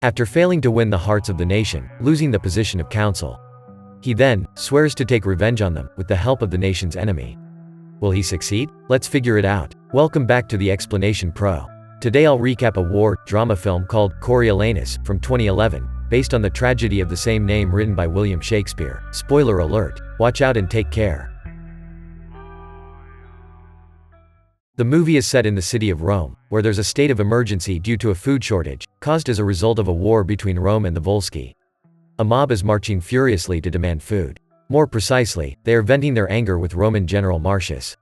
after failing to win the hearts of the nation, losing the position of consul. He then swears to take revenge on them with the help of the nation's enemy. Will he succeed? Let's figure it out. Welcome back to the Explanation Pro. Today I'll recap a war drama film called Coriolanus from 2011, based on the tragedy of the same name written by William Shakespeare. Spoiler alert. Watch out and take care. The movie is set in the city of Rome, where there's a state of emergency due to a food shortage, caused as a result of a war between Rome and the Volsci. A mob is marching furiously to demand food. More precisely, they are venting their anger with Roman General Marcius.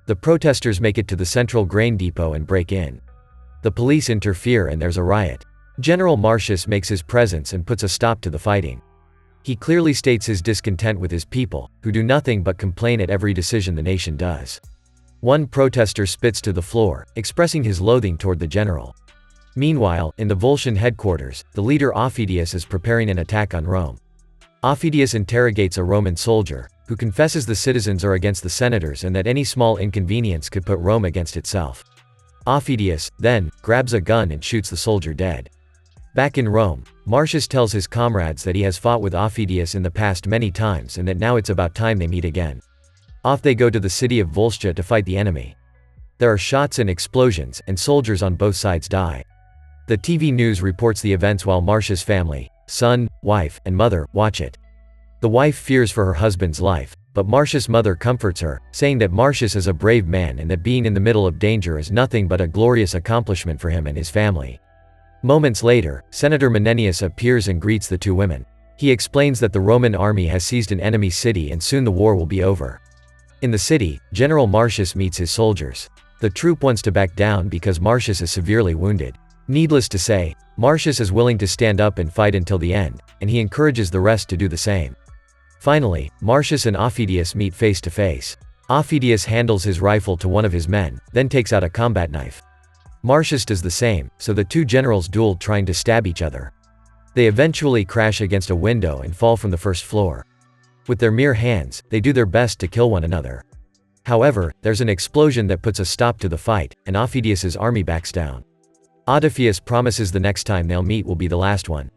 The protesters make it to the central grain depot and break in. The police interfere and there's a riot. General Marcius makes his presence and puts a stop to the fighting. He clearly states his discontent with his people, who do nothing but complain at every decision the nation does. One protester spits to the floor, expressing his loathing toward the general. Meanwhile, in the Volscian headquarters, the leader Aufidius is preparing an attack on Rome. Aufidius interrogates a Roman soldier, who confesses the citizens are against the senators and that any small inconvenience could put Rome against itself. Aufidius, then, grabs a gun and shoots the soldier dead. Back in Rome, Marcius tells his comrades that he has fought with Aufidius in the past many times and that now it's about time they meet again. Off they go to the city of Volscia to fight the enemy. There are shots and explosions, and soldiers on both sides die. The TV news reports the events while Marcius' family, son, wife, and mother, watch it. The wife fears for her husband's life, but Marcius' mother comforts her, saying that Marcius is a brave man and that being in the middle of danger is nothing but a glorious accomplishment for him and his family. Moments later, Senator Menenius appears and greets the two women. He explains that the Roman army has seized an enemy city and soon the war will be over. In the city, General Marcius meets his soldiers. The troop wants to back down because Marcius is severely wounded. Needless to say, Marcius is willing to stand up and fight until the end, and he encourages the rest to do the same. Finally, Marcius and Aufidius meet face to face. Aufidius handles his rifle to one of his men, then takes out a combat knife. Marcius does the same, so the two generals duel trying to stab each other. They eventually crash against a window and fall from the first floor. With their mere hands, they do their best to kill one another. However, there's an explosion that puts a stop to the fight, and Aufidius's army backs down. Aufidius promises the next time they'll meet will be the last one.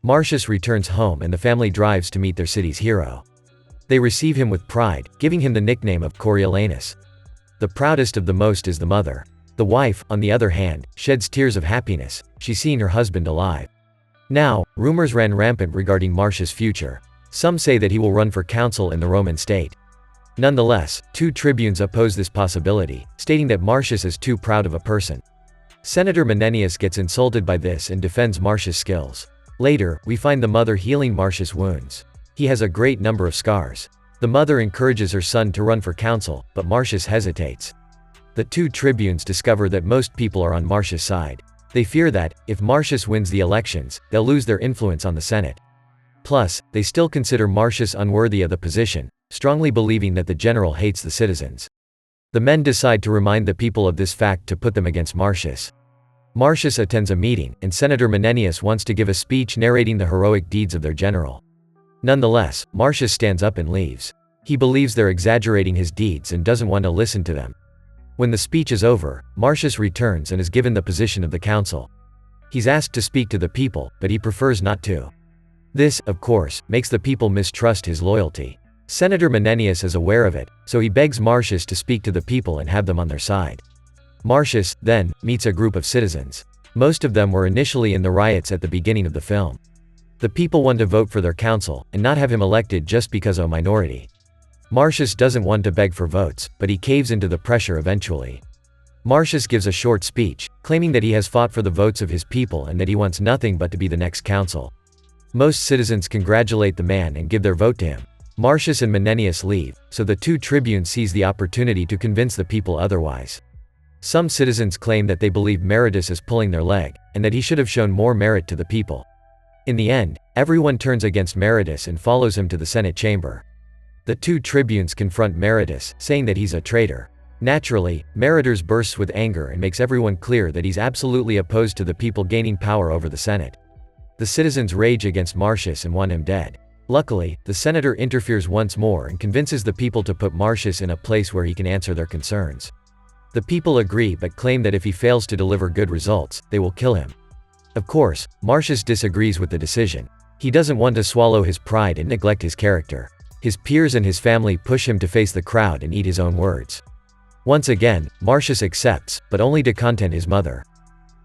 Marcius returns home and the family drives to meet their city's hero. They receive him with pride, giving him the nickname of Coriolanus. The proudest of the most is the mother. The wife, on the other hand, sheds tears of happiness. She's seeing her husband alive. Now, rumors ran rampant regarding Marcius' future. Some say that he will run for consul in the Roman state. Nonetheless, two tribunes oppose this possibility, stating that Marcius is too proud of a person. Senator Menenius gets insulted by this and defends Marcius' skills. Later, we find the mother healing Marcius' wounds. He has a great number of scars. The mother encourages her son to run for consul, but Marcius hesitates. The two tribunes discover that most people are on Marcius' side. They fear that, if Marcius wins the elections, they'll lose their influence on the Senate. Plus, they still consider Marcius unworthy of the position, strongly believing that the general hates the citizens. The men decide to remind the people of this fact to put them against Marcius. Marcius attends a meeting, and Senator Menenius wants to give a speech narrating the heroic deeds of their general. Nonetheless, Marcius stands up and leaves. He believes they're exaggerating his deeds and doesn't want to listen to them. When the speech is over, Marcius returns and is given the position of the consul. He's asked to speak to the people, but he prefers not to. This, of course, makes the people mistrust his loyalty. Senator Menenius is aware of it, so he begs Marcius to speak to the people and have them on their side. Marcius, then, meets a group of citizens. Most of them were initially in the riots at the beginning of the film. The people want to vote for their consul, and not have him elected just because of a minority. Marcius doesn't want to beg for votes, but he caves into the pressure eventually. Marcius gives a short speech, claiming that he has fought for the votes of his people and that he wants nothing but to be the next consul. Most citizens congratulate the man and give their vote to him. Marcius and Menenius leave, so the two tribunes seize the opportunity to convince the people otherwise. Some citizens claim that they believe Meritus is pulling their leg, and that he should have shown more merit to the people. In the end, everyone turns against Meritus and follows him to the Senate chamber. The two tribunes confront Meritus, saying that he's a traitor. Naturally, Meritus bursts with anger and makes everyone clear that he's absolutely opposed to the people gaining power over the Senate. The citizens rage against Marcius and want him dead. Luckily, the senator interferes once more and convinces the people to put Marcius in a place where he can answer their concerns. The people agree but claim that if he fails to deliver good results, they will kill him. Of course, Marcius disagrees with the decision. He doesn't want to swallow his pride and neglect his character. His peers and his family push him to face the crowd and eat his own words. Once again, Marcius accepts, but only to content his mother.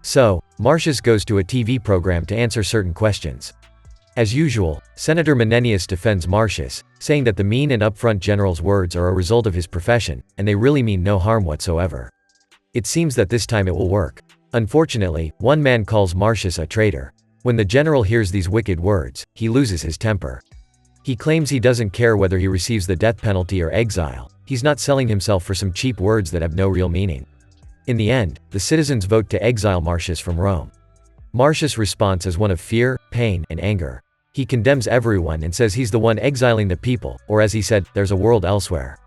So, Marcius goes to a TV program to answer certain questions. As usual, Senator Menenius defends Marcius, saying that the mean and upfront general's words are a result of his profession, and they really mean no harm whatsoever. It seems that this time it will work. Unfortunately, one man calls Marcius a traitor. When the general hears these wicked words, he loses his temper. He claims he doesn't care whether he receives the death penalty or exile. He's not selling himself for some cheap words that have no real meaning. In the end, the citizens vote to exile Marcius from Rome. Marcius' response is one of fear, pain, and anger. He condemns everyone and says he's the one exiling the people, or as he said, there's a world elsewhere.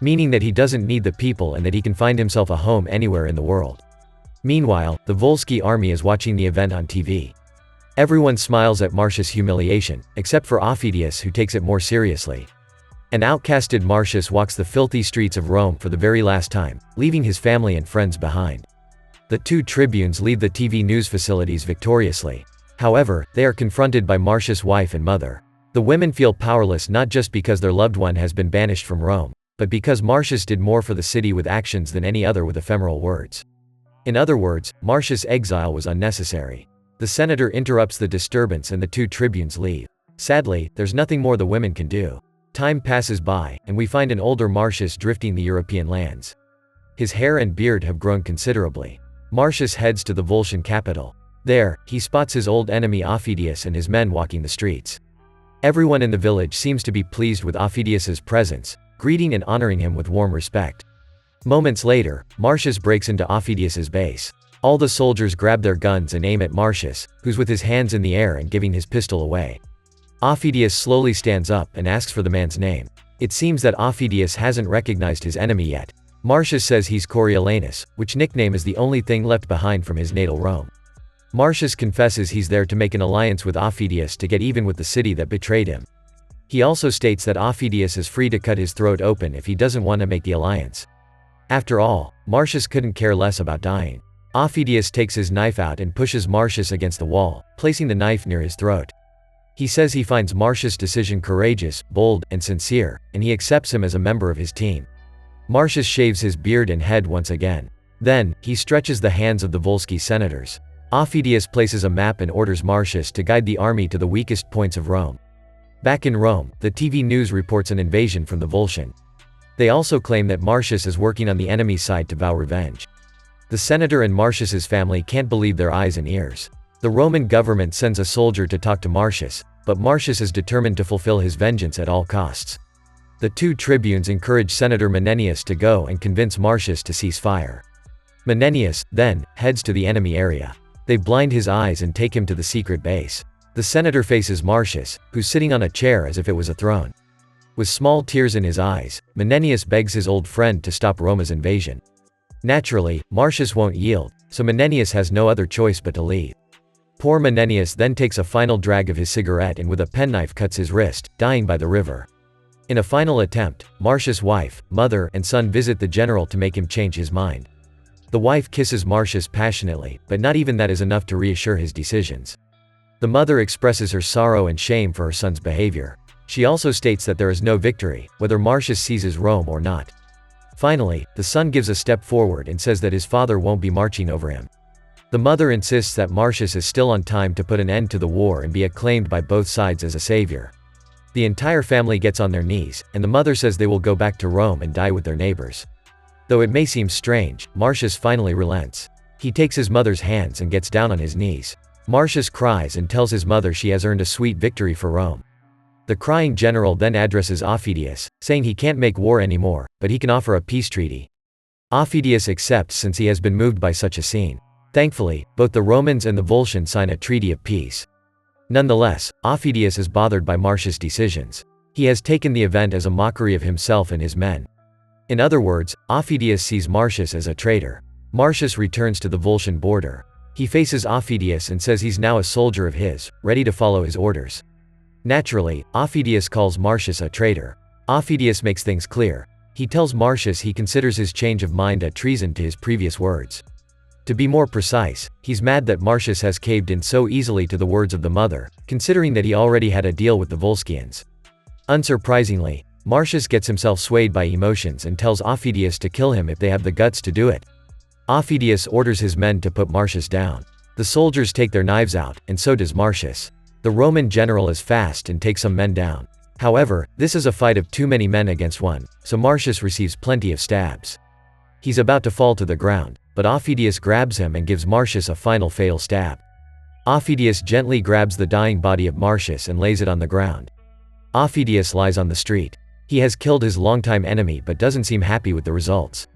Meaning that he doesn't need the people and that he can find himself a home anywhere in the world. Meanwhile, the Volsci army is watching the event on TV. Everyone smiles at Marcius' humiliation, except for Aufidius, who takes it more seriously. An outcasted Marcius walks the filthy streets of Rome for the very last time, leaving his family and friends behind. The two tribunes leave the TV news facilities victoriously. However, they are confronted by Marcius' wife and mother. The women feel powerless not just because their loved one has been banished from Rome, but because Marcius did more for the city with actions than any other with ephemeral words. In other words, Marcius' exile was unnecessary. The senator interrupts the disturbance and the two tribunes leave. Sadly, there's nothing more the women can do. Time passes by, and we find an older Marcius drifting the European lands. His hair and beard have grown considerably. Marcius heads to the Volscian capital. There, he spots his old enemy Aufidius and his men walking the streets. Everyone in the village seems to be pleased with Aufidius's presence, greeting and honoring him with warm respect. Moments later, Marcius breaks into Aufidius's base. All the soldiers grab their guns and aim at Marcius, who's with his hands in the air and giving his pistol away. Aufidius slowly stands up and asks for the man's name. It seems that Aufidius hasn't recognized his enemy yet. Marcius says he's Coriolanus, which nickname is the only thing left behind from his natal Rome. Marcius confesses he's there to make an alliance with Aufidius to get even with the city that betrayed him. He also states that Aufidius is free to cut his throat open if he doesn't want to make the alliance. After all, Marcius couldn't care less about dying. Aufidius takes his knife out and pushes Marcius against the wall, placing the knife near his throat. He says he finds Marcius' decision courageous, bold, and sincere, and he accepts him as a member of his team. Marcius shaves his beard and head once again. Then, he stretches the hands of the Volsci senators. Aufidius places a map and orders Marcius to guide the army to the weakest points of Rome. Back in Rome, the TV news reports an invasion from the Volscian. They also claim that Marcius is working on the enemy's side to vow revenge. The senator and Marcius's family can't believe their eyes and ears. The Roman government sends a soldier to talk to Marcius, but Marcius is determined to fulfill his vengeance at all costs. The two tribunes encourage Senator Menenius to go and convince Marcius to cease fire. Menenius, then, heads to the enemy area. They blind his eyes and take him to the secret base. The senator faces Marcius, who's sitting on a chair as if it was a throne. With small tears in his eyes, Menenius begs his old friend to stop Roma's invasion. Naturally, Marcius won't yield, so Menenius has no other choice but to leave. Poor Menenius then takes a final drag of his cigarette and with a penknife cuts his wrist, dying by the river. In a final attempt, Marcius' wife, mother, and son visit the general to make him change his mind. The wife kisses Marcius passionately, but not even that is enough to reassure his decisions. The mother expresses her sorrow and shame for her son's behavior. She also states that there is no victory, whether Marcius seizes Rome or not. Finally, the son gives a step forward and says that his father won't be marching over him. The mother insists that Marcius is still on time to put an end to the war and be acclaimed by both sides as a savior. The entire family gets on their knees, and the mother says they will go back to Rome and die with their neighbors. Though it may seem strange, Marcius finally relents. He takes his mother's hands and gets down on his knees. Marcius cries and tells his mother she has earned a sweet victory for Rome. The crying general then addresses Aufidius, saying he can't make war anymore, but he can offer a peace treaty. Aufidius accepts since he has been moved by such a scene. Thankfully, both the Romans and the Volscians sign a treaty of peace. Nonetheless, Aufidius is bothered by Marcius' decisions. He has taken the event as a mockery of himself and his men. In other words, Aufidius sees Marcius as a traitor. Marcius returns to the Volscian border. He faces Aufidius and says he's now a soldier of his, ready to follow his orders. Naturally, Aufidius calls Marcius a traitor. Aufidius makes things clear. He tells Marcius he considers his change of mind a treason to his previous words. To be more precise, he's mad that Marcius has caved in so easily to the words of the mother, considering that he already had a deal with the Volscians. Unsurprisingly, Marcius gets himself swayed by emotions and tells Aufidius to kill him if they have the guts to do it. Aufidius orders his men to put Marcius down. The soldiers take their knives out, and so does Marcius. The Roman general is fast and takes some men down. However, this is a fight of too many men against one, so Marcius receives plenty of stabs. He's about to fall to the ground, but Aufidius grabs him and gives Marcius a final fatal stab. Aufidius gently grabs the dying body of Marcius and lays it on the ground. Aufidius lies on the street. He has killed his longtime enemy but doesn't seem happy with the results.